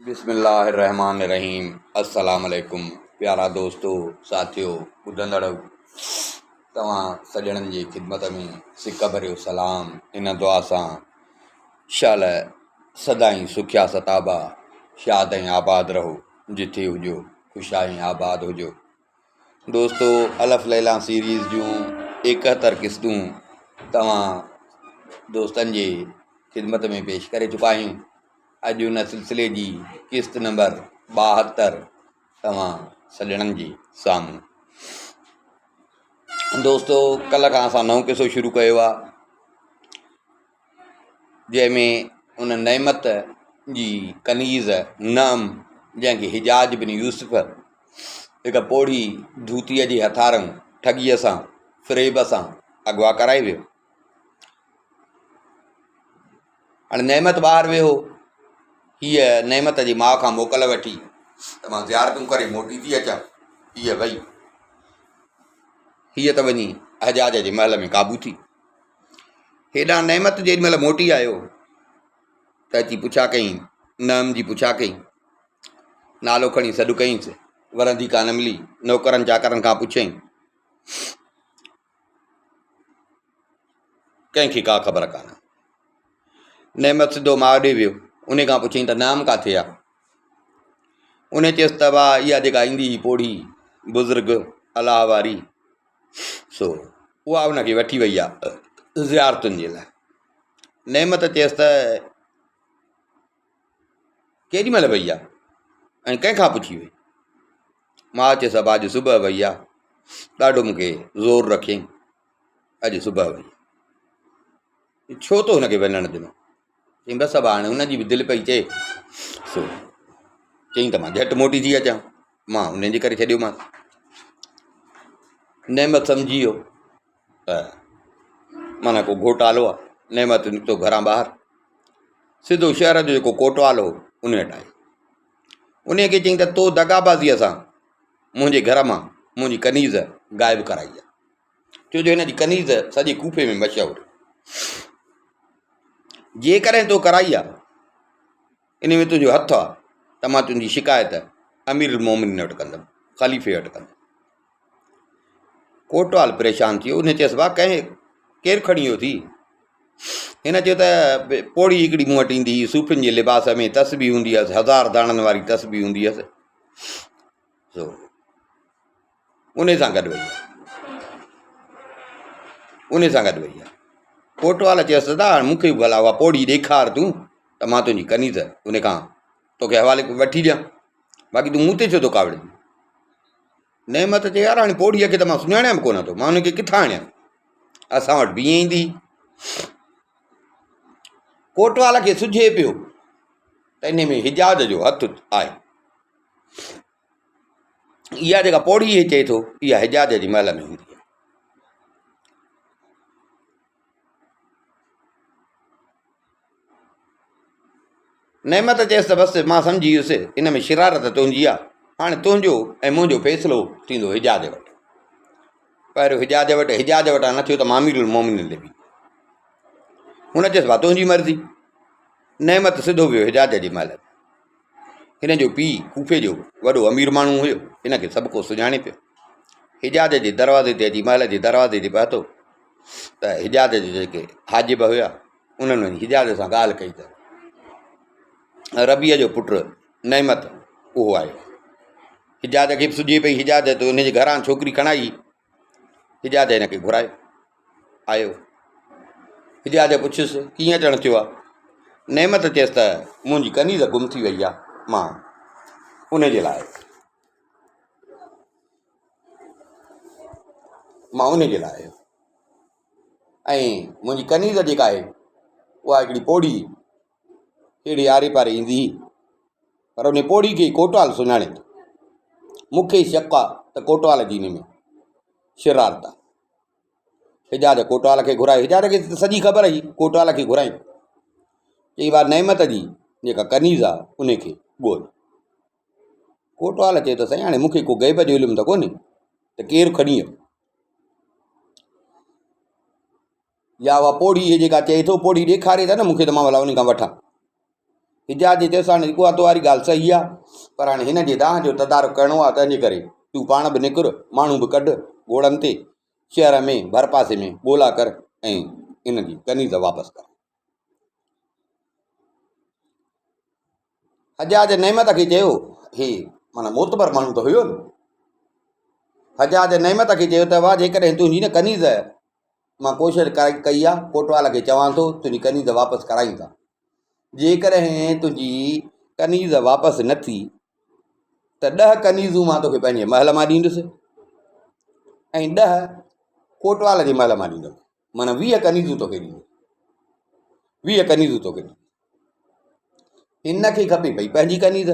बिस्मिल्लाहिर्रहमानिर्रहीम। अस्सलाम वालेकुम प्यारा दोस्तों, साथियों, ॿुधंदड़ तव्हां सॼणनि जी ख़िदमत में सिक भरियो सलाम। इन दुआ सां शाल सदाईं सुखिया सताबा, शाद ऐं आबाद रहो, जिथे हुजो ख़ुशि ऐं आबाद हुजो। दोस्तों, अलफ़ लैला सीरीज़ जूं 71 क़िस्तूं तव्हां दोस्तनि जे ख़िदमत में पेश करे चुका आहियूं। अॼु उन सिलसिले जी क़िस्त नंबर 72 तव्हां सॼणनि जे साम्हूं। दोस्तों, कल्ह खां असां नओं क़िसो शुरू कयो आहे, जंहिंमें उन नेमत जी कनीज़ नअम, जंहिंखे हिजाज बिन यूसुफ हिकु पोढ़ी धूतीअ जे हथारऊं ठॻीअ सां फ़रेब सां अगवा कराए वियो। हाणे नेमत ॿाहिरि वियो, हीअ नेमत जी माउ खां मोकल वठी त मां ज़ियारतूं करे मोटी थी अचां। हीअ वई, हीअ त वञी हजाज जे महल में क़ाबू थी। हेॾां नेमत जेॾी महिल मोटी आयो त अची पुछा कई, नअम जी पुछा कई, नालो खणी सॾु कईंसि, वरंदी का न मिली। नौकरनि चाकरनि खां पुछियईं, कंहिंखे का ख़बर कान। नेमत सिधो माउ ॾे वियो, उन खां पुछियईं त नाम किथे आहे। उन चयसि त वाह, इहा जेका ईंदी हुई पोढ़ी बुज़ुर्ग अलाह वारी, सो उहा उनखे वठी वई आहे ज़ियारतुनि जे लाइ। नेमत चयसि त केॾी महिल वई आहे ऐं कंहिंखां पुछी वई। मां चयसि अब अॼु सुबुह वई आहे, ॾाढो मूंखे ज़ोर रखियईं, अॼु सुबुह वई। छो तो हुनखे वञणु ॾिनो? चईं बसि अब हाणे हुनजी बि दिलि पई चए, सो चईं त मां झटि मोटी थी अचां, मां उनजे करे छॾियोमांसि। नेमत सम्झी वियो त माना को घोटालो आहे। नेमत निकितो घरां ॿाहिरि, सिधो शहर जो जेको कोटवाल हो उन वटि आयो। उन खे चईं त तो दगाबाज़ीअ सां मुंहिंजे घर मां मुंहिंजी कनीज़ ग़ाइबु कराई आहे, छो जो हिन जी कनीज़ सॼे कूफे में मशहूरु। जेकॾहिं तो कराई आहे, इन में तुंहिंजो हथु आहे, त मां तुंहिंजी शिकायत अमीरुल मोमिनीन वटि कंदुमि, ख़लीफ़े वटि कंदुमि। कोटवाल परेशान थी वियो। उन चयसि वाह, केरु खणी वियो थी? हिन चयो त पोढ़ी हिकिड़ी मूं वटि ईंदी हुई, सूफ़िन जे लिबास में तस्बी हूंदी हुअसि, 1000 दाणनि वारी तस्बी हूंदी हुअसि, सो उन सां गॾु वई आहे, उन सां गॾु वई आहे। कोटवाल चयसि त मूंखे भला उहा पोढ़ी ॾेखार तूं, त मां तुंहिंजी कनीज़ उन खां तोखे हवाले वठी ॾियां, बाक़ी तूं मूं ते छो थो कावड़े? नेमत चए यार, हाणे पोढ़ीअ खे त मां सुञाणियां बि कोन थो, मां हुनखे किथां आणियां, असां वटि बि ईअं ईंदी। कोटवाल खे सुझे पियो त इन में हिजाज जो हथु आहे। इहा जेका पोढ़ी चए थो, इहा हिजाज जी महल में हूंदी आहे। नेमत चयसि त बसि मां सम्झी वियुसि, इन में शरारत तुंहिंजी आहे, हाणे तुंहिंजो ऐं मुंहिंजो फ़ैसिलो थींदो हिजाज वटि। पहिरियों हिजाज वटि न थियो त मां अमीरुल मोमिनीन ॾे बि। हुन चयसि भाउ तुंहिंजी मर्ज़ी। नेमत सिधो वियो हिजाज जी महल। हिन जो पीउ कूफे जो वॾो अमीर माण्हू हुयो, हिनखे सभु को सुञाणे पियो। हिजाज जे दरवाज़े ते अची, महल जे दरवाज़े ते पहुतो त हिजाज जे जेके हाजिब हुया, उन्हनि हिजाज सां ॻाल्हि कई त रबीअ जो पुटु नेमत उहो आयो। हिजाज खे बि सुझे पई हिजाज त हुनजे घरां छोकिरी खणाई। हिजाज हिनखे घुरायो, आयो। हिजाज पुछियुसि कीअं अचणु थियो आहे? नेमत चयसि त मुंहिंजी कनीज़ गुम थी वई आहे, मां उनजे लाइ आयो। ऐं मुंहिंजी कनीज़ जेका आहे उहा हिकिड़ी पोढ़ी अहिड़ी आरे पारे ईंदी हुई, पर उन पोढ़ी खे कोटवाल सुञाणे थो। मूंखे शक आहे त कोटवाल जी हिन में शरारत आहे। हिजाज कोटवाल खे घुरायो, हिजाज खे सॼी ख़बर हुई, कोटवाल खे घुराई। चई बार नेमत जी जेका कनीज़ आहे उनखे ॻोल्ह। कोटवाल चए त साईं, हाणे मूंखे को ग़ैब जो इल्मु त कोन्हे त केरु खणी वियो, या उहा पोढ़ी जेका चए थो पोढ़ी ॾेखारे त न मूंखे, त मां भला उन खां वठां। हिजाज जे चयोसि हाणे उहा तुंहिंजी ॻाल्हि सही आहे, पर हाणे हिन जे दाह जो तदारक करिणो आहे, तंहिंजे करे तूं पाण बि निकिर, माण्हू बि कढ घोड़नि ते, शहर में भर पासे में ॻोल्हा कर ऐं इन जी कनीज़ वापसि कर। हजाज नेमत खे चयो, हे माना मोतबर माण्हू त हुयो न, हजाज नेमत खे चयो त वाह, जेकॾहिं तुंहिंजी न कनीज़ मां कोशिशि कई आहे, कोटवाल खे चवां थो तुंहिंजी कनीज़ वापसि करायूं था, जेकॾहिं तुंहिंजी कनीज़ वापसि न थी त 10 कनीज़ूं मां तोखे पंहिंजे महल मां ॾींदुसि ऐं 10 कोटवाल जे महल मां ॾींदुमि, माना 20 कनीज़ूं तोखे ॾींदुमि, 20 कनीज़ूं तोखे ॾींदुमि। हिन खे खपे भई पंहिंजी कनीज़,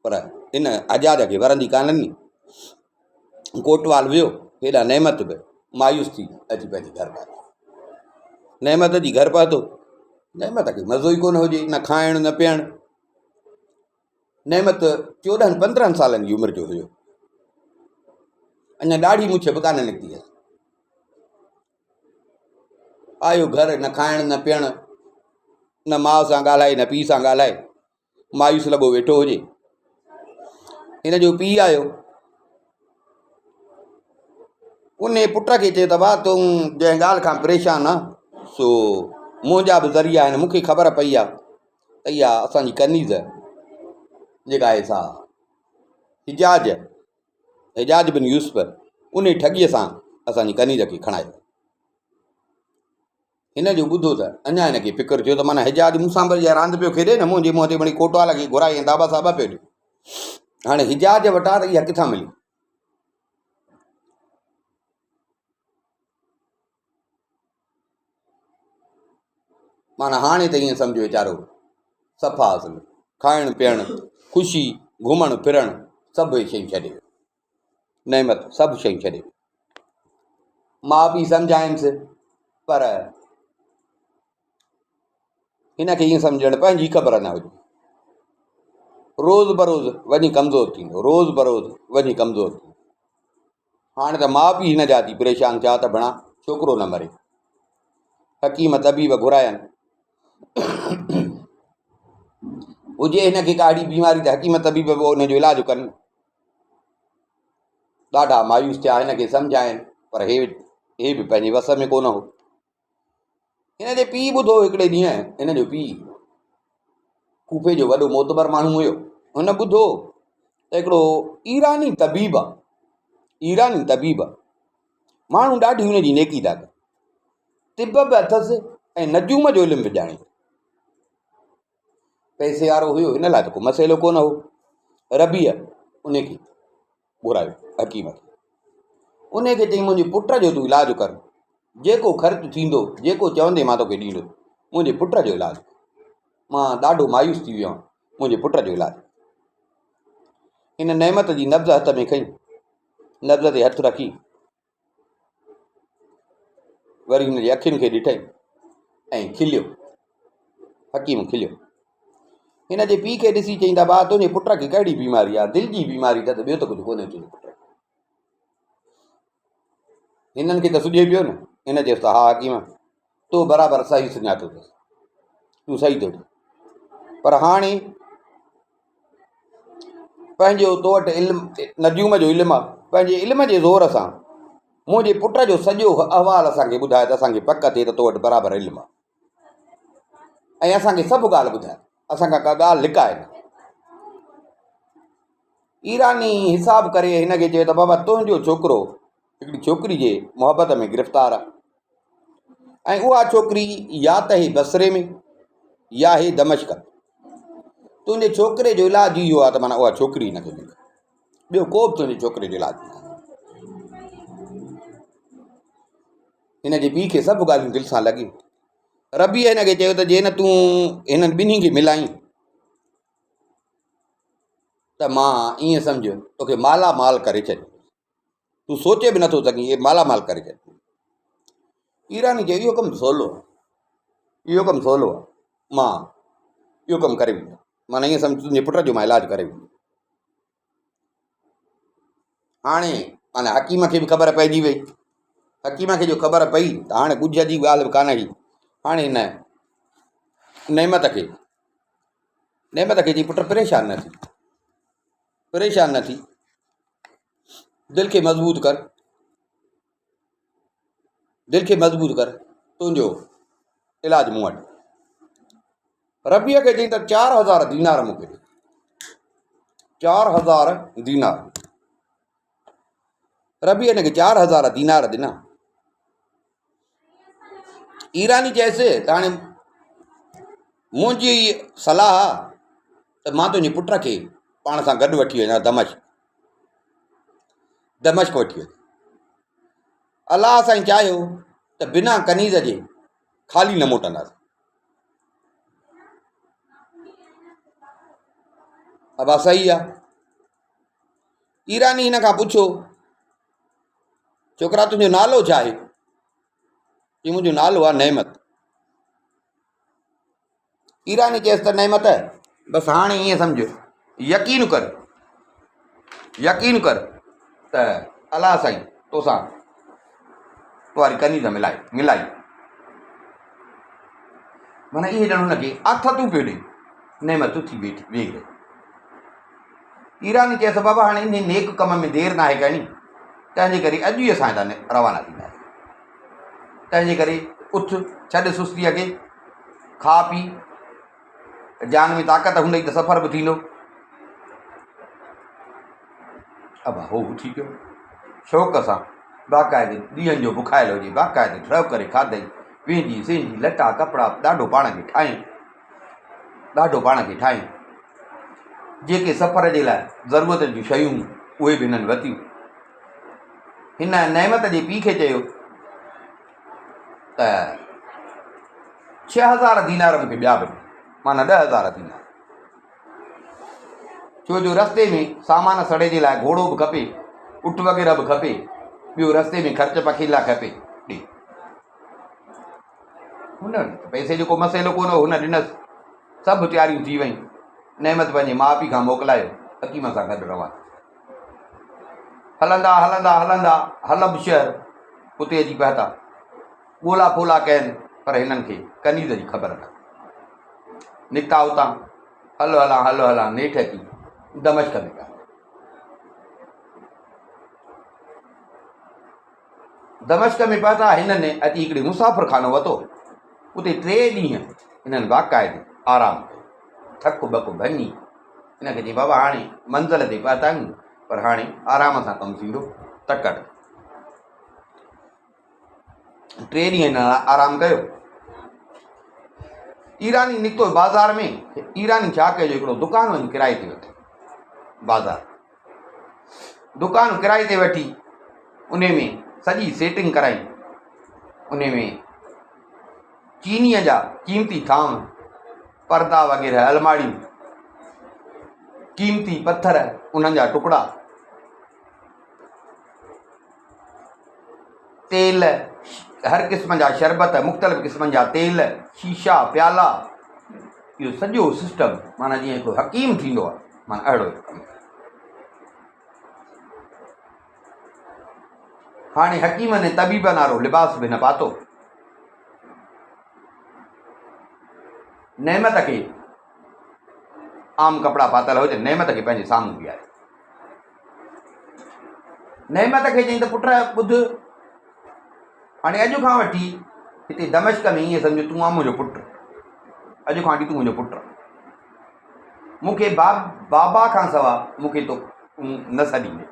पर इन हजाज खे वरंदी कान्हनि। कोटवाल वियो, हेॾा नेमत बि मायूस थी अची पंहिंजे घर पहुतो। नेमत जी घर पहुतो, नेमत खे मज़ो ई कोन हुजे, न खाइणु न पीअणु। नेमत 14-15 सालनि जी उमिरि जो हुयो, अञा ॾाढी मुछ बि कान निकिती आहे। आयो घर, न खाइणु न पीअणु, न माउ सां ॻाल्हाए न पीउ सां ॻाल्हाए, मायूस लॻो वेठो हुजे। हिन जो पीउ आयो, उन पुट खे चयो त भाउ तूं जंहिं ॻाल्हि खां परेशान आहे सो मुंहिंजा बि ज़रिया आहिनि, मूंखे ख़बर पई आहे त इहा असांजी कनीज़ जेका आहे सा हिजाज बिन यूसुफ उन ठॻीअ सां असांजी कनीज़ खे खणायो। हिन जो ॿुधो त अञा हिनखे फिकर थियो त माना हिजाज मूंसां बि रांदि पियो खेॾे न, मुंहिंजे मुंहं ते वञी कोटवाल खे घुराई ऐं दाबा साबा पियो ॾियो, हाणे हिजाज वटां त इहा किथां मिली। माना हाणे त ईअं सम्झो वीचारो सफ़ा असुल, खाइणु पीअणु ख़ुशी घुमणु फिरणु सभु शयूं छॾे वियो, नेमत सभु शयूं छॾे वियो। माउ पीउ सम्झाइनिसि, पर हिनखे ईअं सम्झणु पंहिंजी ख़बर न हुई। रोज़ बरोज़ वञी कमज़ोर थींदो, रोज़ बरोज़ वञी कमज़ोर थींदो। हाणे त माउ पीउ हिन जा थी परेशान थिया त भणा छोकिरो न मरे। हकीम तबीब घुरायनि, हुजे हिनखे काड़ी बीमारी त हकीम तबीब बि हुनजो इलाजु कनि। ॾाढा मायूस थिया, हिनखे सम्झाइनि, पर हे बि पंहिंजे वस में कोन हो। हिन जे पीउ ॿुधो हिकिड़े ॾींहुं, हिन जो पीउ कूफे जो वॾो मोतबर माण्हू हुयो, हुन ॿुधो त हिकिड़ो ईरानी तबीब माण्हू ॾाढी हुनजी नेकी था कनि, तिब बि अथसि ऐं नजूम जो इल्मु बि ॼाणे। पैसे वारो हुयो, हिन लाइ त को मसइलो कोन हो। रबीअ उनखे घुरायो हकीम खे, उनखे चई मुंहिंजे पुट जो तूं इलाजु कर, जेको ख़र्चु थींदो जेको चवंदे मां तोखे ॾींदो, मुंहिंजे पुट जो इलाजु, मां ॾाढो मायूस थी वियो आहियां, मुंहिंजे पुट जो इलाजु। हिन नेमत जी नब्ज़ हथ में खई, नब्ज़ ते हथु रखी वरी हुनजे अखियुनि खे ॾिठई ऐं खिलियो, हकीम खिलियो। हिन जे पीउ खे ॾिसी चईं त भाउ तुंहिंजे पुट खे कहिड़ी बीमारी आहे, दिलि जी बीमारी त ॿियो त कुझु कोन्हे तुंहिंजे पुट खे। हिननि खे त सुॼे पियो न। हिन चयोसि त हा हकीम, तो बराबरि सही सुञातो अथसि, तूं सही थो चई, पर हाणे पंहिंजो तो वटि इल्मु नजूम जो इल्मु आहे, पंहिंजे इल्म जे ज़ोर सां मुंहिंजे पुट जो सॼो अहवालु असांखे ॿुधाए त असांखे पक थिए त तो वटि बराबरि इल्मु आहे, ऐं असांखे सभु ॻाल्हि ॿुधाए, असांखां का ॻाल्हि लिकाए न। ईरानी हिसाब करे हिनखे चयो त बाबा तुंहिंजो छोकिरो हिकिड़ी छोकिरी जे मोहबत में गिरफ़्तार आहे, ऐं उहा छोकिरी या त हे बसरे में या हे दमश्क। तुंहिंजे छोकिरे जो इलाजु इहो आहे त माना उहा छोकिरी हिनखे मिले, ॿियो को बि तुंहिंजे छोकिरे जो इलाजु न। हिन जे पीउ खे सभु ॻाल्हियूं दिलि सां लॻियूं। रबीअ हिनखे चयो त जे न तूं हिननि ॿिन्ही खे मिलाई त मां ईअं सम्झ तोखे मालामाल करे छॾ, तूं सोचे बि नथो सघीं, इहे मालामाल करे छॾ। ईरानी चयो इहो कमु सवलो आहे, इहो कमु सवलो आहे, मां इहो कमु करे वेंदुमि, माना ईअं सम्झ तुंहिंजे पुट जो मां इलाजु करे वेंदुमि। हाणे माना हकीम खे बि ख़बर पइजी वई, हकीम खे जो ख़बर पई त हाणे कुझ जी ॻाल्हि बि कान हुई। हाणे हिन नेमत खे नेमत खे चई पुट परेशान न थी, परेशान न थी, दिलि खे मज़बूत कर, दिलि खे मज़बूत कर, तुंहिंजो इलाजु मूं वटि। रबीअ खे चई त 4000 दीनार मूंखे ॾे, 4000 दीनार। रबीअ हिनखे 4000 दीनार ॾिना। ईरानी चयसि त हाणे मुंहिंजी सलाह आहे त मां तुंहिंजे पुट खे पाण सां गॾु वठी वञा दमश्क वठी वञा। अलाह साईं चाहियो त बिना कनीज़ जे ख़ाली न मोटंदासीं। अबा सही आहे। ईरानी हिन खां पुछो, छोकिरा तुंहिंजो नालो छा आहे? चई मुंहिंजो नालो आहे नेमत। ईरानी चयसि त नेमत बसि हाणे ईअं सम्झ, यकीन कर त अलाह साईं तोसां तुंहिंजी कनीज़ मिलाई। माना इहे ॼण हुनखे हथ तूं पियो ॾे, नेमत उथी वेही रही। ईरानी चयसि बाबा हाणे इन नेक कम में देरि न आहे करणी, तंहिंजे करे अॼु ई असां हितां रवाना थींदासीं। तंहिंजे करे उथ, छॾ सुस्तीअ खे, खा पी, जान में ताक़त हूंदई त सफ़र बि थींदो। अब हो उथी पियो शौक़ सां, बाक़ाइदे ॾींहंनि जो बुखायल हुजे, बाक़ाइदे ठह करे खाधई, वेंदी सेंदी, लटा कपिड़ा ॾाढो पाण खे ठाहियूं। जेके सफ़र जे लाइ ज़रूरत जूं शयूं उहे बि हिननि वरितियूं। हिन नेमत जे पीउ खे चयो त 6000 दीनार मूंखे ॿिया बि, माना 10,000 दीनार। छो जो रस्ते में सामान सड़े जे लाइ घोड़ो बि खपे, उठ वग़ैरह बि खपे, ॿियो रस्ते में ख़र्च पखी लाइ खपे। हुन पैसे जो को मसइलो कोन हो, हुन ॾिनसि। सभु तयारियूं थी वयूं। नेमत पंहिंजे माउ पीउ खां मोकिलायो, हकीम सां गॾु रवाना। हलंदा हलब शहर, उते अची पहुता। ॻोल्हा फोला कयनि पर हिननि खे कनीज़ जी ख़बर न। निकिता उतां, हलो नेठि अची दमश्क में पिया। दमश्क में पहुता। हिननि अची हिकिड़े मुसाफ़िर खानो वरितो। उते 3 ॾींहं हिननि बाक़ाइदे आराम कयो, थक बक भञी। हिनखे चई बाबा हाणे मंज़िल ते पहुता आहियूं, पर हाणे आराम सां कमु थींदो, तकड़ि। 3 ॾींहं हिन आराम कयो। ईरानी निकितो बाज़ार में। ईरानी छा कयो, हिकिड़ो दुकान वञी किराए ते वठे। बाज़ार दुकान किराए ते वठी, उन में सॼी सेटिंग कराई। उन में चीनीअ जा क़ीमती थांव, पर्दा वग़ैरह, अलमारियूं, क़ीमती पत्थर, उन्हनि जा टुकड़ा, तेल, हर क़िस्म जा शरबत, मुख़्तलिफ़ क़िस्मनि जा तेल, शीशा, प्याला, इहो सॼो सिस्टम माना जीअं हिकु हकीम थींदो आहे, माना अहिड़ो कमु। हाणे हकीम ने तबीब नालो लिबास बि न पातो। नेमत खे आम कपिड़ा पातल हुजनि, नेमत खे पंहिंजे साम्हूं बीहारे। नेमत खे चई त पुट ॿुध, हाणे अॼु खां वठी हिते दमश्क में ईअं सम्झो तूं आहे मुंहिंजो पुटु। अॼु खां वठी तूं मुंहिंजो पुटु। मूंखे बाबा खां सवाइ मूंखे तो न सॾींदे,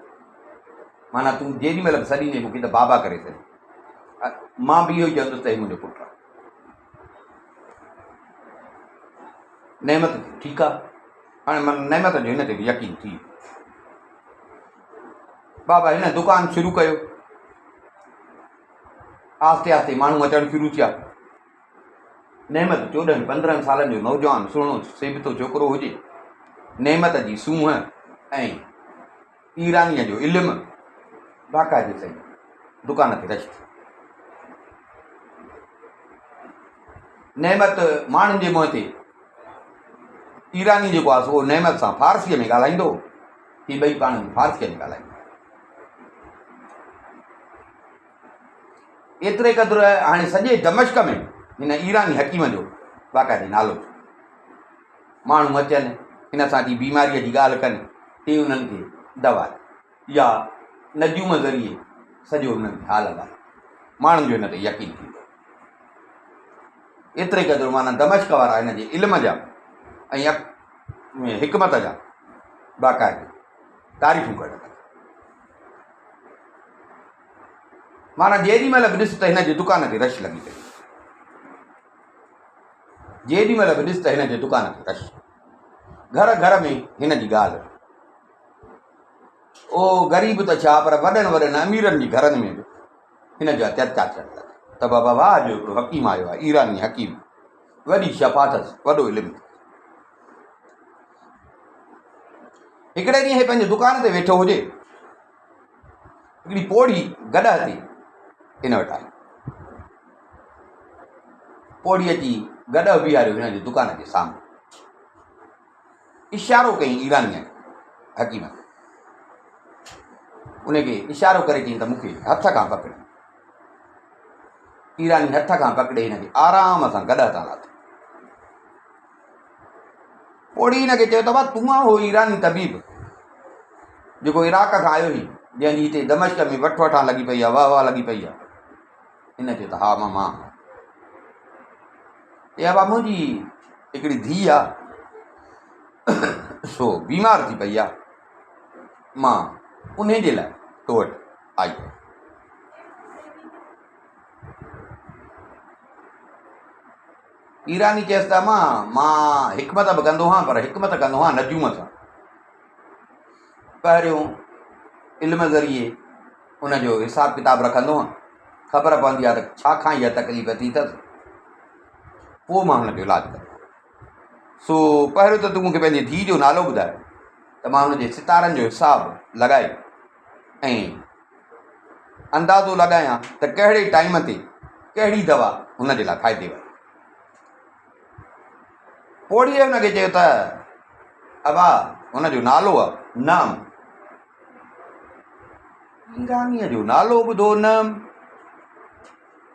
माना तूं जेॾी महिल बि सॾींदे मूंखे त बाबा करे सॾ। मां बि इहो ई चवंदुसि त हे मुंहिंजो पुटु आहे। नेमत ठीकु आहे। हाणे माना नेमत जो हिन ते बि यकीन थी वियो। बाबा हिन दुकानु शुरू कयो। आस्ते आस्ते माण्हू अचणु शुरू थिया। नेमत 14-15 सालनि जो नौजवान, सुहिणो सेबितो छोकिरो हुजे। नेमत जी सूंहं ऐं ईरानीअ जो इल्मु बाक़ाइदे सही दुकान ते रची। नेमत माण्हुनि जे मुंहं ते ईरानी जेको आहे सो नेमत सां फारसीअ में ॻाल्हाईंदो, ही ॿई पाण में फारसीअ में ॻाल्हाईंदा। एतिरे क़दुरु हाणे सॼे दमश्क में हिन ईरानी हकीम जो बाक़ाइदे नालो। माण्हू अचनि हिन सां जी बीमारीअ जी ॻाल्हि कनि ते उन्हनि खे दवा या नजूम ज़रिए सॼो उन्हनि खे हाल आहे माण्हुनि जो हिन ते यकीन थींदो। एतिरे क़दुरु माना दमश्क वारा हिन जे इल्म जा ऐं हिकमत जा बाक़ाइदे तारीफ़ूं कनि था। माना जेॾी महिल बि ॾिस त हिन जे दुकान ते रश लॻी पई, जेॾी महिल बि ॾिस त हिन जे दुकान ते रश, घर घर में हिन जी ॻाल्हि। ओ ग़रीब त छा पर वॾनि वॾनि अमीरनि जी घरनि में बि हिन जा चर्चा थियनि लॻा त बाबा वाह जो हिकिड़ो हकीम आयो आहे, ईरानी हकीम, वॾी शफ़ा अथसि, वॾो इल्मु। हिकिड़े ॾींहुं पंहिंजे दुकान ते वेठो हुजे, हिकिड़ी पोड़ी गॾह ते हिन वटि आई। पोड़ी अची गॾह बीहारियो हिन जे दुकान जे साम्हूं, इशारो कयईं ईरानीअ हकीम खे। उनखे इशारो करे चयईं त मूंखे हथ खां पकिड़े। ईरानी हथ खां पकिड़े हिनखे आराम सां गॾह तां लाथो। पोड़ी हिनखे चयो त भाउ तूं आहे उहो ईरानी तबीब जेको इराक खां आयो हुई, जंहिंजी हिते दमश्क में वठ वठां लॻी पई आहे, वाह वाह लॻी पई आहे। हिन चयो त हा मां या बा मुंहिंजी हिकिड़ी धीउ आहे सो बीमार थी पई आहे, मां उन जे लाइ तो वटि आई। ईरानी चयसि त मां हिकमत बि कंदो आहियां, पर हिकमत कंदो आहियां नजूम सां। पहिरियों इल्म ज़रिए उनजो हिसाब किताब रखंदो आहियां, ख़बर पवंदी आहे त छा खां इहा तकलीफ़ थी अथसि, पोइ मां हुनजो इलाजु कंदो। सो पहिरियों त तूं मूंखे पंहिंजी धीउ जो नालो ॿुधाए त मां हुनजे सितारनि जो हिसाबु लॻाए ऐं अंदाज़ो लॻायां त कहिड़े टाइम ते कहिड़ी दवा हुन जे लाइ फ़ाइदे वारी। पोड़ीअ हुनखे चयो त अबा हुनजो नालो आहे नाम। ईरानीअ जो नालो ॿुधो नम,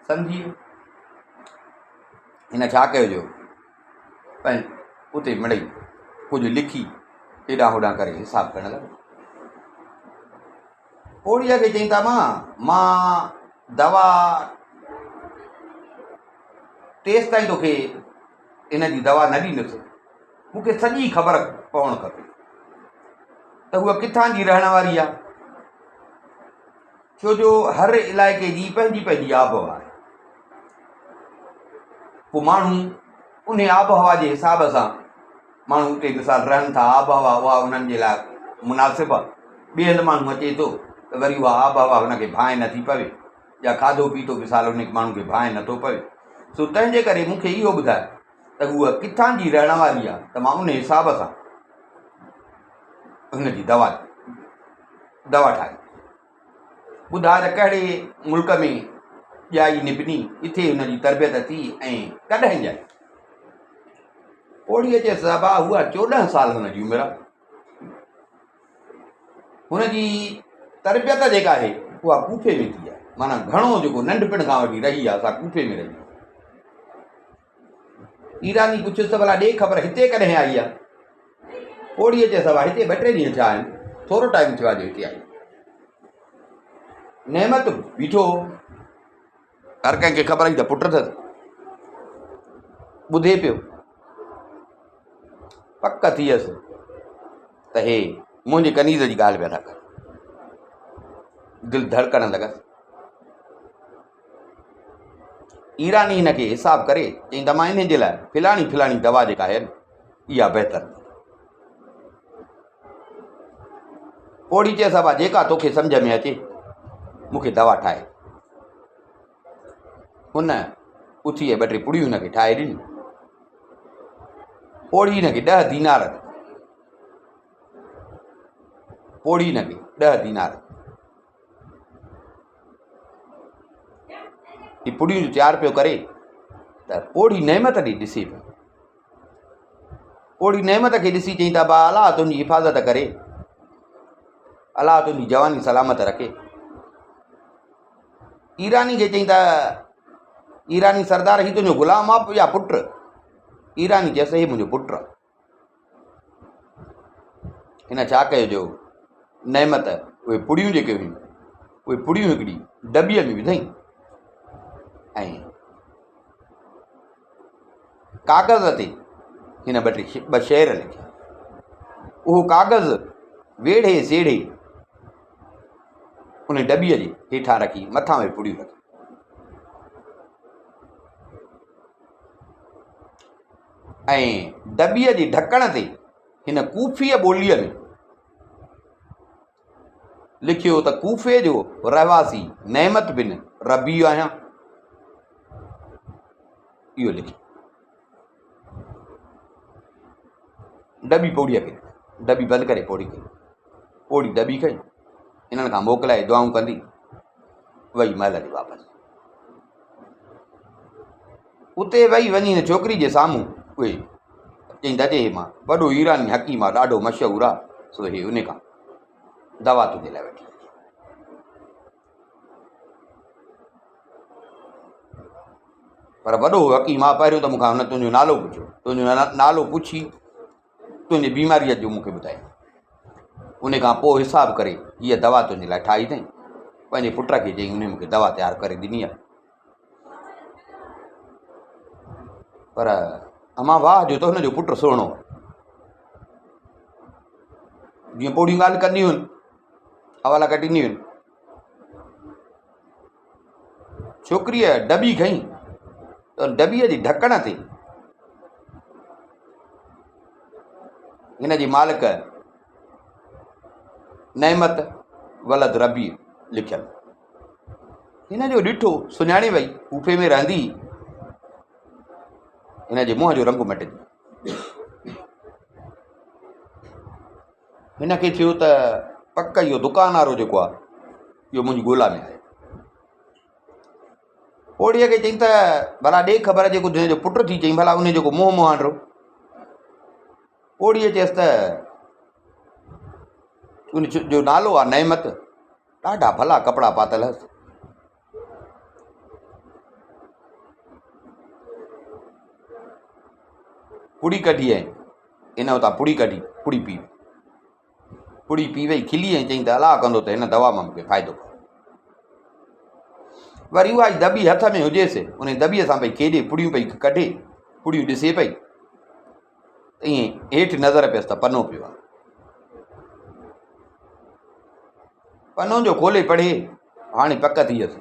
सम्झी हिन छा कयो जो उते मिड़ई कुझु लिखी हेॾां होॾां करे हिसाबु करणु लॻो। पोड़ीअ खे चई त मां दवा तेसि ताईं तोखे इन जी दवा न ॾींदुसि, मूंखे सॼी ख़बर पवणु खपे त उहा किथां जी रहण वारी आहे, छो जो हर इलाइक़े जी पंहिंजी पंहिंजी आबहवा आहे। पोइ माण्हू उन आबहवा जे हिसाब सां माण्हू उते मिसाल रहनि था, आबहवा उहा उन्हनि जे लाइ मुनासिबु आहे। ॿिए हंधि माण्हू अचे थो त वरी उहा आबहवा हुनखे भांइ नथी पवे, या खाधो पीतो मिसाल उन माण्हू खे भांइ नथो पवे। सो तंहिंजे करे मूंखे इहो ॿुधाए त उहा किथां जी रहण वारी आहे, त मां उन हिसाब सां हुनजी दवा ठाही। ॿुधाए त कहिड़े मुल्क में ॼाई निबनी, किथे हुनजी तरबियत थी ऐं कॾहिं ॼाई। पोड़ीअ चयसि बाबा उहा 14 साल हुनजी उमिरि आहे। हुनजी तरबियत जेका आहे उहा कूफे में थी आहे, माना घणो जेको नंढपिण खां वठी रही आहे असां कूफे में रही। ईरानी पुछियुसि त भला ॾे ख़बर हिते कॾहिं आई आहे। पोड़ीअ चयसि बाबा हिते 2-3 ॾींहं थिया आहिनि, थोरो टाइम थियो आहे जो हिते आई। नेमत बीठो, हर कंहिंखे ख़बर ई त पुटु अथसि, ॿुधे पियो। पक थी वियसि त हे मुंहिंजे कनीज़ जी ॻाल्हि पिया था कनि। दिलि धड़कण लॻसि। ईरानी हिन खे हिसाबु करे चई त मां इन जे लाइ फिलाणी दवा जेका आहे इहा बहितर। पोड़ी चयसि बाबा जेका तोखे सम्झ में अचे मूंखे दवा ठाहे। हुन उथी 2-3 पुड़ियूं हिनखे ठाहे ॾिनी। पोड़ी हिनखे 10 दीनार, पोड़ी हिनखे 10 दीनार ही पुड़ियूं तयारु पियो करे त पोड़ी नेमत ॾे ॾिसे पियो। पोड़ी नेमत खे ॾिसी चई त बा अलाह तुंहिंजी हिफ़ाज़त करे, अलाह तुंहिंजी जवानी सलामत रखे। ईरानी खे चई त ईरानी सरदार ही तुंहिंजो ग़ुलाम आहे या पुटु? ईरानी चयसि हे मुंहिंजो पुटु आहे। हिन छा कयो जो नेमत उहे पुड़ियूं जेके हुयूं उहे पुड़ियूं हिकिड़ी डॿीअ में विधई ऐं कागज़ ते हिन ॿ शेर लिखिया। उहो कागज़ वेढ़े सेढ़े उन डॿीअ जे हेठां रखी मथां उहे पुड़ियूं रखी ऐं डॿीअ जे ढकण ते हिन कूफीअ ॿोलीअ में लिखियो त कूफे जो रहवासी नेमत बिन रबी आहियां। इहो लिखियो डॿी पोड़ीअ खे, डॿी बंदि करे पोड़ी कई, पोड़ी डॿी खई, इन्हनि खां मोकिलाए दुआऊं कंदी वई महल ते वापसि। उते वई वञी हिन छोकिरी जे साम्हूं उहे चई दजे मां वॾो ईरानी हकीम आहे, ॾाढो मशहूरु आहे, सो हे उन खां दवा तुंहिंजे लाइ वठी। पर वॾो हकीम आहे, पहिरियों त मूंखां हुन तुंहिंजो नालो पुछियो, तुंहिंजो नालो पुछी तुंहिंजी बीमारीअ जो मूंखे ॿुधाए, उन खां पोइ हिसाब करे हीअ दवा तुंहिंजे लाइ ठाही अथई। पंहिंजे पुट खे चई उन मूंखे दवा तयारु करे ॾिनी आहे। पर अमां वाह जो त हुनजो पुटु सुहिणो आहे, जीअं पोड़ियूं ॻाल्हि कंदियूं आहिनि, हवाला कटींदियूं आहिनि। छोकिरीअ डॿी खई त डॿीअ जे ढकण ते हिन जी मालिक नेमत वलद रबी लिखियलु। हिन जो ॾिठो सुञाणे वई, कूफे में रहंदी, हिन जे मुंहं जो रंग मटिजी। हिन खे थियो त पक इहो दुकानदारो जेको आहे इहो मुंहिंजी ॻोल्हा में आहे। पोड़ीअ खे चई त भला ॾे ख़बर जेको तुंहिंजो पुटु थी, चई भला उन जेको मुंहुं मुहांडो। पोड़ीअ चयसि त उन जो नालो आहे नेमत, ॾाढा भला कपिड़ा पातल हुअसि, पुड़ी कढी ऐं हिन उतां पुड़ी कढी पुड़ी पी वई, खिली ऐं चई त अलाह कंदो त हिन दवा मां मूंखे फ़ाइदो पए। वरी उहा दॿी हथ में हुजेसि, उन दॿीअ सां भई केॾे पुड़ियूं पई कढे, पुड़ियूं ॾिसे पई त ईअं हेठि नज़र पियसि त पनो पियो आहे। पनो जो खोले पढ़े, हाणे पक थी वियसि,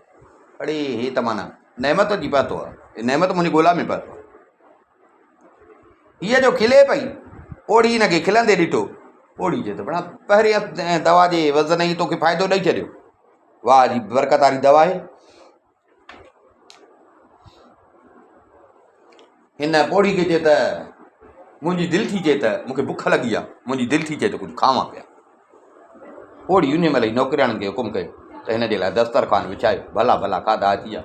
अड़े हे त माना नेमत जी पतो आहे, नेमत मुंहिंजी ॻोल्हा में पतो। हीअ जो खिले पई, ओड़ी हिनखे खिलंदे ॾिठो, ओड़ी चए त भला पहिरें दवा जे वज़न ई तोखे फ़ाइदो ॾेई छॾियो, वाह जी बरकत वारी दवा आहे। हिन पोड़ी खे चए त मुंहिंजी दिलि थी चए त मूंखे बुख लॻी आहे, मुंहिंजी दिलि थी चए त कुझु खावां पिया। पोड़ी उन महिल ई नौकिरियाणनि खे हुकुम कयो त हिन जे लाइ दस्तरखान विछायो, भला भला खाधा अची विया,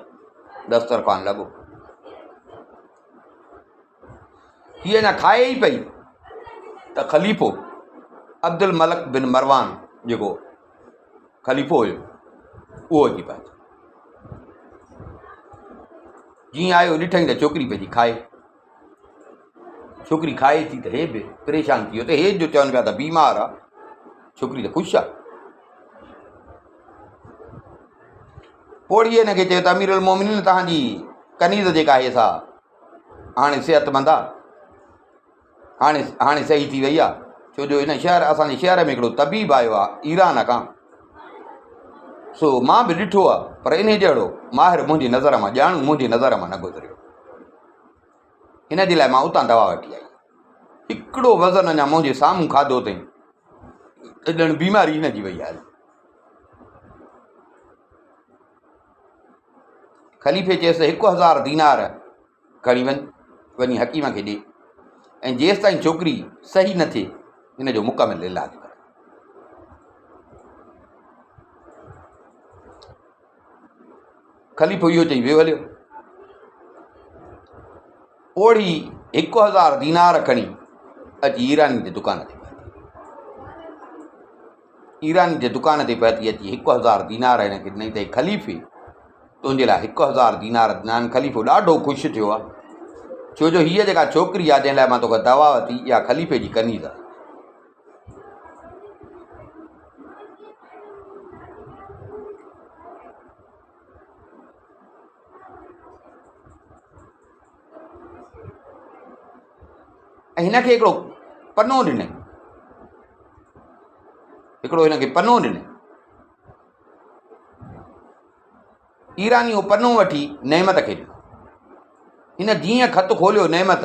दस्तरखान लॻो। हीअ अञा खाए ई पई त ख़लीफ़ो अब्दुल मलिक बिन मरवान जेको ख़लीफ़ो हुयो उहो अची पहुतो। जीअं आयो ॾिठई त छोकिरी पंहिंजी खाए, छोकिरी खाए थी त हे बि परेशान थी वियो त हे जो चवनि पिया त बीमार आहे, छोकिरी त ख़ुशि आहे। पोड़ीअ हिन खे चयो त अमीरुल मोमिनीन तव्हांजी कनीज़ जेका आहे सा हाणे सिहतमंद आहे, हाणे सही थी वई आहे, छो जो हिन शहर असांजे शहर में हिकिड़ो तबीब आयो आहे ईरान खां, सो मां बि ॾिठो आहे, पर इन जहिड़ो माहिर मुंहिंजी नज़र मां, ॼाणू मुंहिंजी नज़र मां न गुज़रियो, हिन जे लाइ मां उतां दवा वठी आई। हिकिड़ो वज़न अञा मुंहिंजे साम्हूं खाधो अथई, ॼण बीमारी हिन जी वई आहे। ख़लीफ़े चयसि 1000 दीनार खणी वञी हकीम खे ॾे, ऐं जेसि ताईं छोकिरी सही न थिए हिन जो मुकमिल इलाजु कर। ख़लीफ़ो इहो चई वियो हलियो। ओड़ी 1000 दीनार खणी अची ईरानी जे दुकान ते पहुती, ईरानी जे दुकान ते पहुती अची 1000 दीनार हिनखे ॾिनई त ख़लीफ़े तुंहिंजे लाइ 1000 दीनार ॾिना। ख़लीफ़ो ॾाढो ख़ुशि थियो आहे, छो जो हीअ जेका छोकिरी आहे जंहिं लाइ मां तोखे दवा वरिती इहा ख़लीफ़े जी कनीज़ आहे। हिनखे हिकिड़ो पनो ॾिनई, हिकिड़ो हिनखे पनो ॾिनई। ईरानी उहो पनो वठी नेमत खे ॾिनो। हिन जीअं ख़तु खोलियो नेमत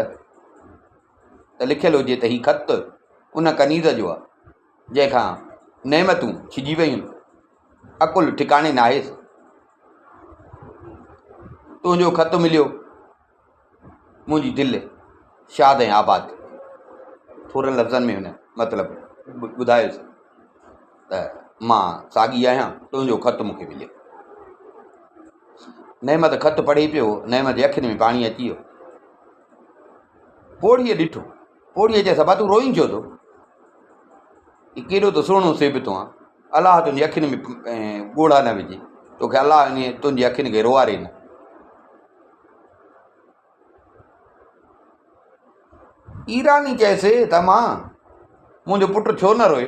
त लिखियलु हुजे त हीउ ख़तु उन कनीज़ जो आहे जंहिंखां नेमतूं छिजी वियूं, अकुल ठिकाणे न आहेसि। तुंहिंजो ख़तु मिलियो, मुंहिंजी दिलि शाद ऐं आबाद। थोरनि लफ़्ज़नि में हुन मतिलबु ॿुधायोसि त मां साॻी आहियां, तुंहिंजो ख़तु मूंखे मिलियो। नेमत ख़तु पढ़े पियो, नेमत जे अखियुनि में पाणी अची वियो। पोड़ीअ ॾिठो, पोड़ीअ चए सबा तूं रोई छो थो? ही केॾो त सुहिणो सेबितो आहे, अलाह तुंहिंजी अखियुनि में ॻोढ़ा न विझे, तोखे अलाह इन तुंहिंजी अखियुनि खे रोआरे न। ईरानी चएसि त मां मुंहिंजो पुटु छो न रोए?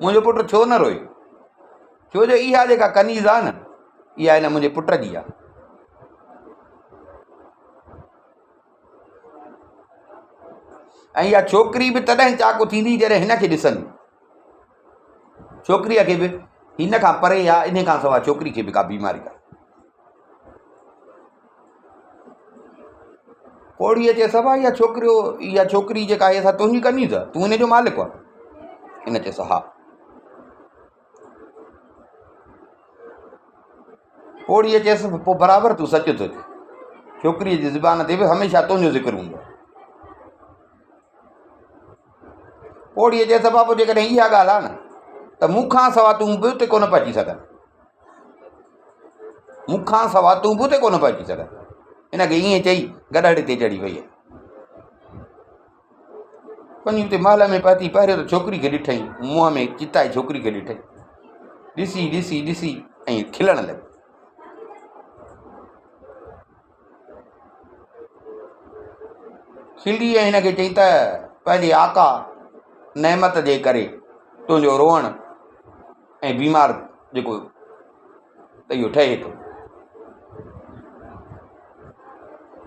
मुंहिंजो पुटु छो न रोए? छो जो इहा जेका कनीज़ आहे न, इहा हिन मुंहिंजे पुट जी आहे। ऐं इहा छोकिरी बि तॾहिं चाकू थींदी जॾहिं हिनखे ॾिसंदी। छोकिरीअ खे बि हिन खां परे आहे, इन खां सवाइ छोकिरी खे बि का बीमारी आहे। पोड़ीअ चए सभा इहा छोकिरी जेका आहे असां तुंहिंजी कनीज़ आहे, तूं हिन जो मालिक आहे? हिन चएसि हा। पोड़ीअ चएसि पोइ बराबरि तूं सच थो चए, छोकिरीअ जी ज़ुबान ते बि हमेशह तुंहिंजो ज़िक्र हूंदो। पोड़ीअ चएसि सभा पोइ जेकॾहिं इहा ॻाल्हि आहे न त मूंखां सवाइ तूं बि उते कोन पहुची सघंदी, मूंखां सवाइ तूं बि उते कोन पहुची सघंदी। हिनखे ईअं चई गॾड़ ते चढ़ी वई। वञी हुते महल में पहुती, पहिरियों त छोकिरी खे ॾिठई, मुंहं में चिताई छोकिरी खे ॾिठई, ॾिसी ॾिसी ॾिसी ऐं खिलण लॻी। खिली ऐं हिनखे चई त पंहिंजे आका नेमत जे करे तुंहिंजो रोअण ऐं बीमार जेको त इहो ठहे थो।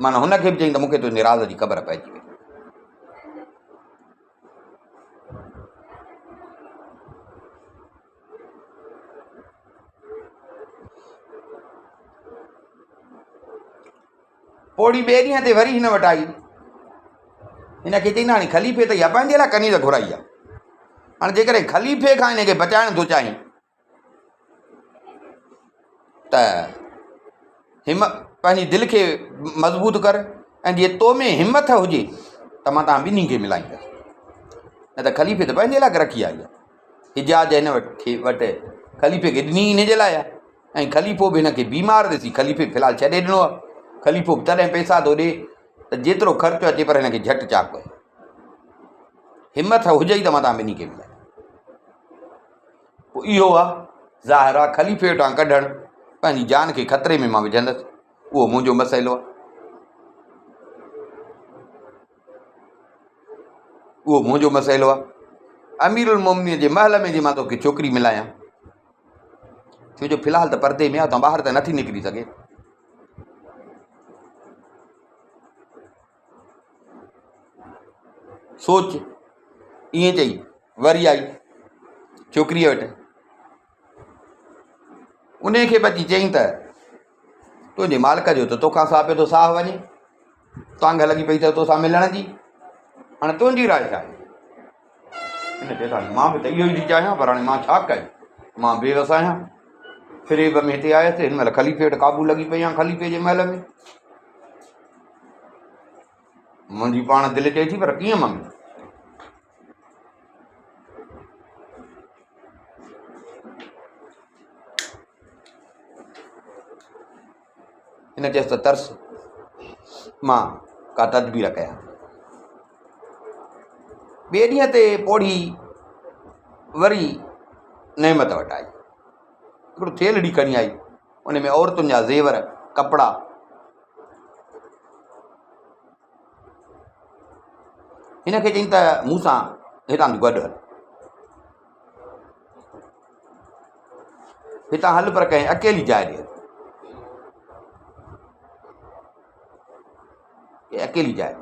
माना हुनखे बि चई त मूंखे तुंहिंजे राज़ जी ख़बर पइजी वई। पोड़ी ॿिए ॾींहं ते वरी हिन वटि आई। हिनखे चई न हाणे ख़लीफ़े त इहा पंहिंजे लाइ कनीज़ घुराई आहे, हाणे जेकॾहिं ख़लीफ़े खां हिनखे बचाइण थो चाहीं त पंहिंजी दिलि खे मज़बूत कर, ऐं जीअं तो में हिमत हुजे त मां तव्हां ॿिन्ही खे मिलाईंदुसि। न त ख़लीफ़े त पंहिंजे लाइ रखी आई आहे, हिजाज हिन वटि ख़लीफ़े खे ॾिनी हिन जे लाइ आहे। ऐं ख़लीफ़ो बि हिनखे बीमार ॾिसी ख़लीफ़े फ़िलहालु छॾे ॾिनो आहे। ख़लीफ़ो बि तॾहिं पैसा थो ॾिए त जेतिरो ख़र्चु अचे पर हिनखे झटि चाक आहे, हिमत हुजे ई त मां तव्हां ॿिन्ही खे मिलायां। पोइ इहो आहे ज़ाहिर आहे ख़लीफ़े वटां कढणु पंहिंजी जान खे ख़तरे में मां विझंदुसि, उहो मुंहिंजो मसइलो आहे, उहो मुंहिंजो मसइलो आहे। अमीरुल मोमिनीअ जे महल में जे मां तोखे छोकिरी मिलायां, छो जो फ़िलहालु त परदे में आहे, तव्हां ॿाहिरि त नथी निकिरी सघे। सोच ईअं चई वरी आई छोकिरीअ वटि। उन खे बि अची चई त तुंहिंजे मालिक जो त तोखां साह पियो थो साह वञे, तव्हांखे लॻी पई अथव तोसां मिलण जी, हाणे तुंहिंजी राय छा आहे? हिन चयो मां बि त इहो ई थी चाहियां, पर हाणे मां छा कयां, मां बेवस आहियां। फिरेब में हिते आयसि, हिन महिल ख़लीफ़े वटि क़ाबू लॻी पई आहियां, ख़लीफ़े जे महल में। मुंहिंजी पाण दिलि चए थी पर कीअं मां मिलां? हिन चयसि त तर्स, मां का तदबीर कयां। ॿिए ॾींहं ते पोड़ी वरी नेमत वटि आई, हिकिड़ो थेलड़ी खणी आई, उन में औरतुनि जा ज़ेवर कपिड़ा। हिनखे चई त मूं सां हितां गॾु हल, हितां हल पर कंहिं अकेली जाइ ॾे। ये अकेली जाइ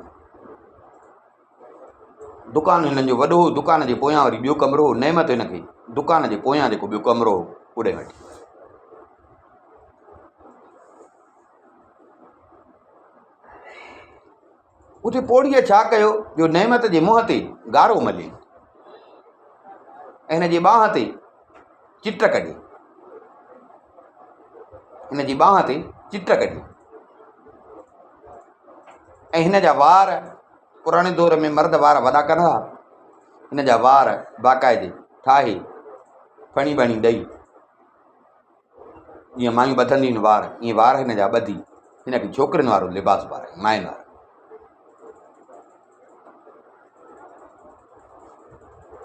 दुकान हिननि जो वॾो दुकान जे पोयां वरी ॿियो कमिरो हो नेमत हिनखे दुकान जे पोयां जेको ॿियो कमिरो हो उॾे वठी उते पोड़ीअ छा कयो जो नेमत जे मुंहं ते गारो मले ऐं हिन जी ॿांह ते चिट कढे हिन जी ॿांह ते चिट कढी ऐं हिन जा वार पुराणे दौर में मर्द वार वॾा कंदा हिन जा वार बाक़ाइदे ठाहे फणी बणी ॾेई जीअं मायूं ॿधंदियूं आहिनि वार ईअं वार हिन जा ॿधी हिनखे छोकिरियुनि वारो लिबास पाराए माइनि वारो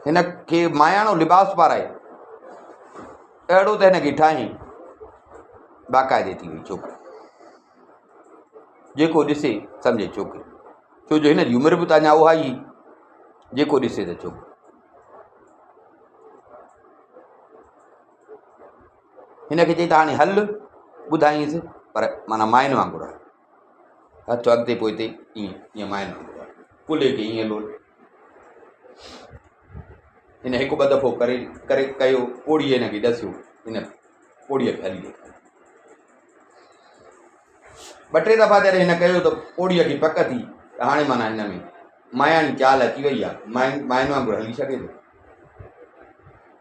हिनखे मायाणो लिबास पाराए अहिड़ो त हिनखे ठाही बाक़ाइदे थी वई छोकिरी जेको ॾिसे सम्झे छोकिरी छो जो हिन जी उमिरि बि त अञा उहा ई जेको ॾिसे त छोकिरी हिनखे चई त हाणे हल ॿुधाईंसि पर माना माइनि वांगुरु आहे हथु अॻिते पोइते ईअं माइनि वांगुरु आहे कुले खे ईअं लोल हिन हिकु ॿ दफ़ो करे करे कयो पोड़ीअ हिनखे ॾसियो हिन पोड़ीअ खे हली ॾेखारियो ॿ टे दफ़ा जॾहिं हिन कयो त पोड़ीअ खे पक थी त हाणे माना हिन में मायाणी चाल अची वई आहे माइनि वांगुरु हली सघे थो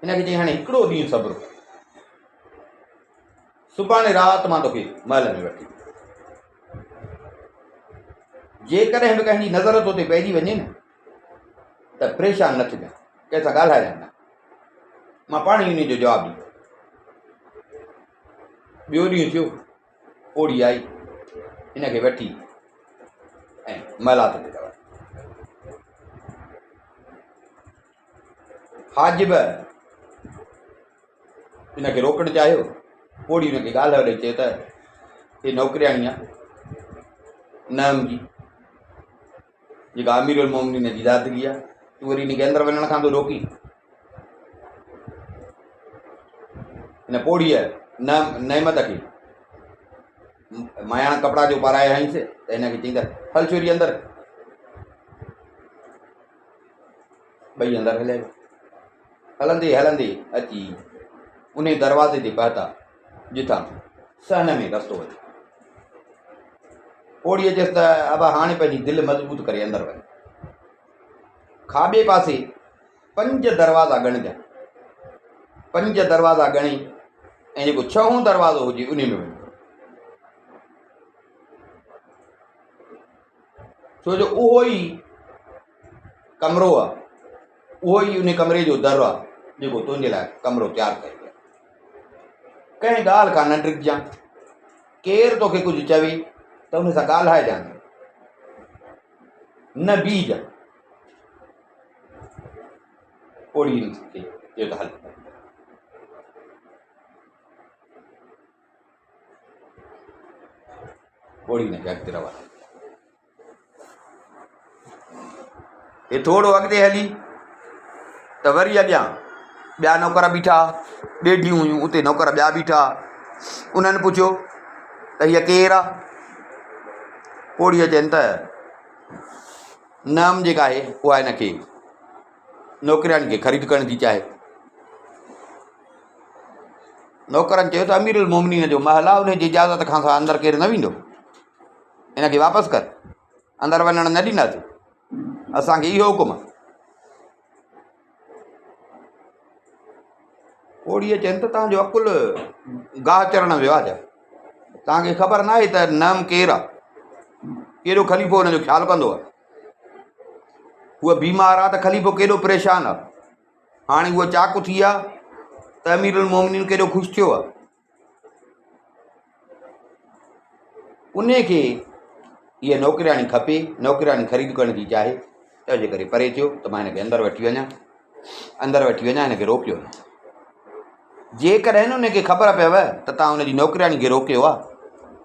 हिनखे चई हाणे हिकिड़ो ॾींहुं सब्र सुभाणे राति मां तोखे महल में वठी जेकॾहिं बि कंहिंजी नज़र तो ते पइजी वञे न त परेशान न थिजांइ कंहिंसां ॻाल्हाइजांइ न मां पाण ई उन जो जवाबु ॾींदो ॿियो ॾींहुं थियो पोड़ी आई हिनखे वठी ऐं महिलात ते दवा हाजिब हिनखे रोकणु चाहियो पोड़ी हुनखे ॻाल्हि ॾेई चए त हे नौकिरियाणी आहे नम जी जेका अमीरुल मोमिनीन जी दादगी आहे तूं वरी हिनखे अंदरि वञण खां थो रोकी हिन पोड़ीअ नेमत खे मायाणा कपिड़ा जो पाराए आईंसि त हिनखे चई त हल छोरी अंदरि ॿई अंदरि हलिया हलंदे हलंदे अची उन दरवाज़े ते पहुता जितां सहन में रस्तो वञे पोड़ीअ चयसि त अब हाणे पंहिंजी दिलि मज़बूत करे अंदरि वञे खाॿे पासे 5 दरवाज़ा ॻणिजांइ 5 दरवाज़ा ॻणी ऐं जेको 6हों दरवाज़ो हुजे उन में वञे छो जो उहो ई कमिरो आहे उहो ई उन कमिरे जो दर आहे जेको तुंहिंजे लाइ कमिरो तयारु कयो आहे कंहिं ॻाल्हि खां न ॾिगजांइ केरु तोखे कुझु चवे त हुन सां ॻाल्हाइजांइ न बीजांइ पोड़ी खे चयो त हल पोड़ी हिनखे अॻिते रवाना हे थोरो अॻिते हली त वरी अॻियां ॿिया नौकर बीठा ॾेढियूं हुयूं उते नौकर ॿिया बीठा उन्हनि पुछियो त हीअ केरु आहे पोड़ीअ चवनि त नम जेका आहे उहा हिनखे नौकिरियाणी खे ख़रीद करण थी चाहे नौकरनि चयो त अमीरुल मोमिनीन जो महल आहे उनजी इजाज़त खां सवाइ अंदरि केरु न वेंदो हिनखे वापसि कर अंदरि वञणु न ॾींदासीं असांखे इहो हुकुम आहे पोड़ीअ चवनि त तव्हांजो अकुलु गाह चरण वियो आहे छा तव्हांखे ख़बर न आहे त नम केरु आहे केॾो ख़लीफ़ो हुनजो ख़्यालु कंदो आहे उहा बीमार आहे त ख़लीफ़ो केॾो परेशान आहे हाणे उहा चाक थी आहे त अमीरुल मोमिनीन केॾो ख़ुशि थियो आहे उन खे इहा नौकिरियाणी खपे नौकिरियाणी ख़रीद करण जी चाहे तंहिंजे करे परे थियो त मां हिनखे अंदरि वठी वञा हिनखे रोकियो न जेकॾहिं हुनखे ख़बर पयव त तव्हां हुनजी नौकिरियाणी खे रोकियो आहे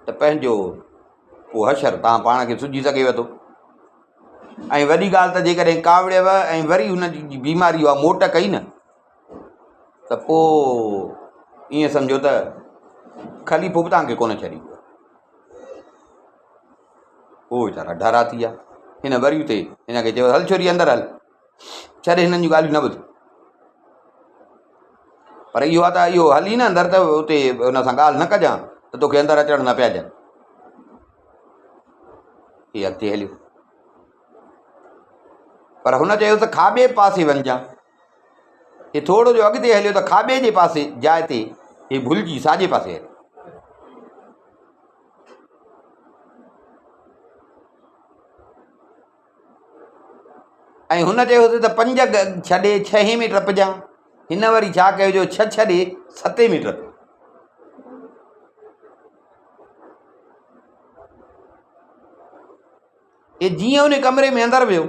त पंहिंजो उहो हशर तव्हां पाण खे सुझी सघेव थो ऐं वॾी ॻाल्हि त जेकॾहिं कावड़ियव ऐं वरी हुनजी बीमारी उहा मोट कई न त पोइ ईअं सम्झो त ख़लीफ़ो बि तव्हांखे कोन छॾींदो उहो वीचारा ढारा थी विया। हिन वरी उते हिन खे चयो हल छोरी अंदरि हल, छॾे हिननि जूं ॻाल्हियूं न ॿुध। पर इहो आहे त इहो हली न अंदरि त उते हुन सां ॻाल्हि न कजां त तोखे अंदरि अचण न पिया ॾियनि। हीअ अॻिते हलियो, पर हुन चयोसि खाॿे पासे वञिजां। हे थोरो जो अॻिते हलियो त खाॿे जे पासे जाइ ते हे भुलिजी साॼे पासे हलियो। ऐं हुन चयोसि त 5 छॾे 6 में टपजां। हिन वरी छा कयो जो 6 छॾे 7 में टपियो। हे जीअं उन कमरे में अंदरि वियो,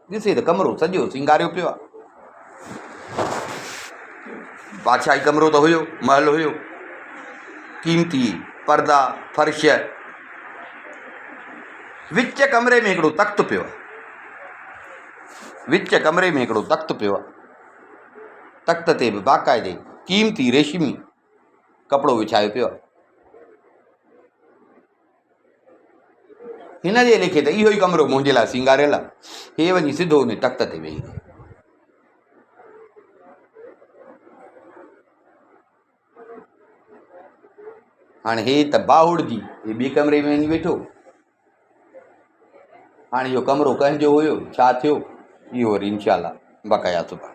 ॾिसे त कमरो सॼो सिंगारियो पियो आहे। बादशाही कमरो त हुयो, महल हुयो, कीमती पर्दा फर्श। विच कमरे में हिकिड़ो तख़्त पियो आहे, विच कमरे में हिकिड़ो तख़्त पियो आहे। तख़्त ते बि बाक़ाइदे कीमती रेशमी कपिड़ो विछायो पियो आहे। हिन जे लेखे त इहो ई कमरो मुंहिंजे लाइ सिंगारियल आहे। हे वञी सिधो उन तख़्त ते वेही रहियो। हाणे हे त बाहुड़जी हे ॿिए कमरे में वञी वेठो। हाणे इहो कमरो कंहिंजो हुयो, छा थियो, इहो वरी इंशाअल्लाह बक़ाया सुभाणे।